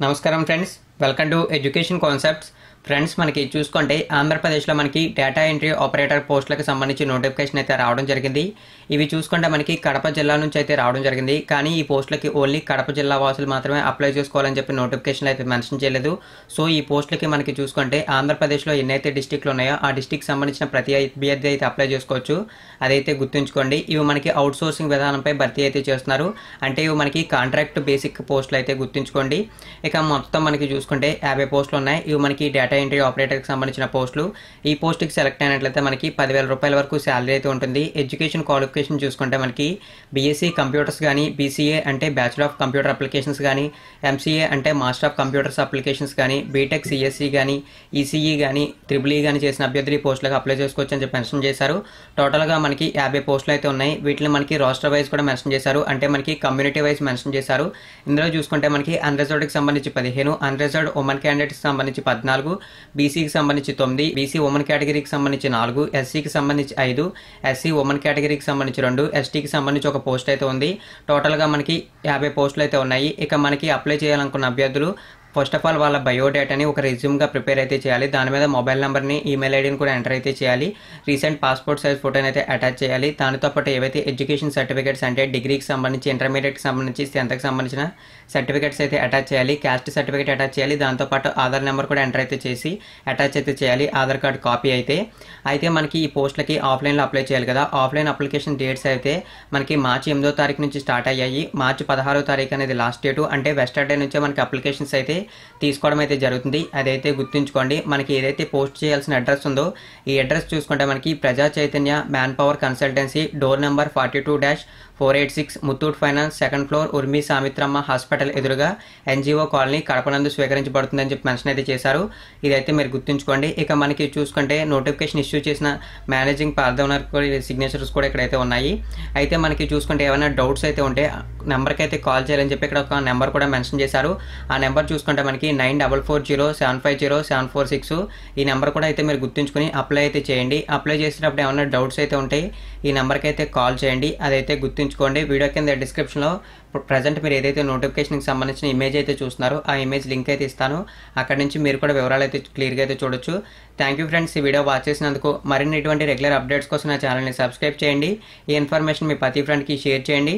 నమస్కారం friends, welcome to education concepts. Friends, మనకి చూసుకుంటే ఆంధ్రప్రదేశ్లో మనకి డేటా ఎంట్రీ ఆపరేటర్ పోస్టులకు సంబంధించి నోటిఫికేషన్ అయితే రావడం జరిగింది. ఇవి చూసుకుంటే మనకి కడప జిల్లా నుంచి అయితే రావడం జరిగింది. కానీ ఈ పోస్టులకి ఓన్లీ కడప జిల్లా వాసులు మాత్రమే అప్లై చేసుకోవాలని చెప్పి నోటిఫికేషన్ అయితే మెన్షన్ చేయలేదు. సో ఈ పోస్టులకి మనకి చూసుకుంటే ఆంధ్రప్రదేశ్లో ఎన్నైతే డిస్టిక్లు ఉన్నాయో ఆ డిస్టిక్ సంబంధించిన ప్రతి అభ్యర్థి అయితే అప్లై చేసుకోవచ్చు. అదైతే గుర్తుంచుకోండి. ఇవి మనకి అవుట్ సోర్సింగ్ విధానంపై భర్తీ అయితే చేస్తున్నారు. అంటే ఇవి మనకి కాంట్రాక్ట్ బేసిక్ పోస్టులు అయితే గుర్తుంచుకోండి. ఇక మొత్తం మనకి చూసుకుంటే 50 పోస్టులు ఉన్నాయి. ఇవి మనకి డేటా ఎంట్రీ ఆపరేటర్కి సంబంధించిన పోస్టులు. ఈ పోస్ట్కి సెలెక్ట్ అయినట్లయితే మనకి 10,000 రూపాయల వరకు శాలరీ అయితే ఉంటుంది. ఎడ్యుకేషన్ క్వాలిఫికేషన్ చూసుకుంటే మనకి బీఎస్సీ కంప్యూటర్స్ కానీ, బీసీఏ అంటే బ్యాచులర్ ఆఫ్ కంప్యూటర్ అప్లికేషన్స్ కానీ, ఎంసీఏ అంటే మాస్టర్ ఆఫ్ కంప్యూటర్స్ అప్లికేషన్స్ కానీ, బీటెక్ సిఎస్సి కానీ, ఈసీఈ కానీ, ట్రిపుల్ ఈ కానీ చేసిన అభ్యర్థులు ఈ పోస్టులకు అప్లై చేసుకోవచ్చు అని చెప్పి మెన్షన్ చేశారు. టోటల్గా మనకి 50 పోస్టులు అయితే ఉన్నాయి. వీటిని మనకి రాష్ట్ర వైజ్ కూడా మెన్షన్ చేశారు. అంటే మనకి కమ్యూనిటీ వైజ్ మెన్షన్ చేశారు. ఇందులో చూసుకుంటే మనకి అన్రిజర్వ్డ్కి సంబంధించి 15, అన్రిజర్వ్డ్ ఉమెన్ క్యాండిడేట్కి సంబంధించి 14, బీసీకి సంబంధించి 9, బీసీ ఉమెన్ కేటగిరీకి సంబంధించి 4, ఎస్సీకి సంబంధించి 5, ఎస్సీ ఉమెన్ కేటగిరీకి సంబంధించి 2, ఎస్టీకి సంబంధించి ఒక పోస్ట్ అయితే ఉంది. టోటల్గా మనకి 50 పోస్టులు అయితే ఉన్నాయి. ఇక మనకి అప్లై చేయాలనుకున్న అభ్యర్థులు ఫస్ట్ ఆఫ్ ఆల్ వాళ్ళ బయోడేటాని ఒక రెజ్యూమ్గా ప్రిపేర్ అయితే చేయాలి. దాని మీద మొబైల్ నెంబర్ని, ఈమెయిల్ ఐడిని కూడా ఎంటర్ అయితే చేయాలి. రీసెంట్ పాస్పోర్ట్ సైజ్ ఫోటోని అయితే అటాచ్ చేయాలి. దానితో పాటు ఏవైతే ఎడ్యుకేషన్ సర్టిఫికేట్స్ అంటే డిగ్రీకి సంబంధించి, ఇంటర్మీడియట్కి సంబంధించి, 10th సంబంధించిన సర్టిఫికేట్స్ అయితే అటాచ్ చేయాలి. క్యాస్ట్ సర్టిఫికేట్ అటాచ్ చేయాలి. దాంతోపాటు ఆధార్ నెంబర్ కూడా ఎంటర్ అయితే చేసి అటాచ్ అయితే చేయాలి. ఆధార్ కార్డ్ కాపీ అయితే మనకి ఈ పోస్టులకి ఆఫ్లైన్లో అప్లై చేయాలి కదా. ఆఫ్లైన్ అప్లికేషన్ డేట్స్ అయితే మనకి మార్చి 8వ తారీఖు నుంచి స్టార్ట్ అయ్యాయి. మార్చి 16వ తారీఖు అనేది లాస్ట్ డేటు. అంటే వెస్టర్డే నుంచే మనకి అప్లికేషన్స్ అయితే తీసుకోవడం అయితే జరుగుతుంది. అదైతే గుర్తుంచుకోండి. మనకి ఏదైతే పోస్ట్ చేయాల్సిన అడ్రస్ ఉందో ఈ అడ్రస్ చూసుకుంటే మనకి Praja Chaitanya man power consultancy, door number 42-486, Muthoot finance, 2nd floor, Urmi Samithramma hospital ఎదురుగా, ఎన్జిఓ కాలనీ, కడపనందు స్వీకరించబడుతుందని చెప్పి మెన్షన్ అయితే చేశారు. ఇదైతే మీరు గుర్తుంచుకోండి. ఇక మనకి చూసుకుంటే నోటిఫికేషన్ ఇష్యూ చేసిన మేనేజింగ్ పార్దోనర్ సిగ్నేచర్స్ కూడా ఇక్కడైతే ఉన్నాయి. అయితే మనకి చూసుకుంటే ఏమైనా డౌట్స్ అయితే ఉంటే నెంబర్కి అయితే కాల్ చేయాలని చెప్పి ఇక్కడ ఒక నెంబర్ కూడా మెన్షన్ చేశారు. ఆ నెంబర్ చూసుకుంటే మనకి 9440750746. ఈ నెంబర్ కూడా అయితే మీరు గుర్తుంచుకొని అప్లై అయితే చేయండి. అప్లై చేసేటప్పుడు ఏమైనా డౌట్స్ అయితే ఉంటాయి, ఈ నెంబర్కి అయితే కాల్ చేయండి. అదైతే గుర్తుంచుకోండి. వీడియో కింద డిస్క్రిప్షన్లో ప్రజెంట్ మీరు ఏదైతే నోటిఫికేషన్కి సంబంధించిన ఇమేజ్ అయితే చూస్తున్నారో ఆ ఇమేజ్ లింక్ అయితే ఇస్తాను. అక్కడ నుంచి మీరు కూడా వివరాలు అయితే క్లియర్గా అయితే చూడొచ్చు. థ్యాంక్ యూ ఫ్రెండ్స్, ఈ వీడియో వాచ్ చేసినందుకు. మరిన్ని ఇటువంటి రెగ్యులర్ అప్డేట్స్ కోసం నా ఛానల్ని సబ్స్క్రైబ్ చేయండి. ఈ ఇన్ఫర్మేషన్ మీ ప్రతి ఫ్రెండ్కి షేర్ చేయండి.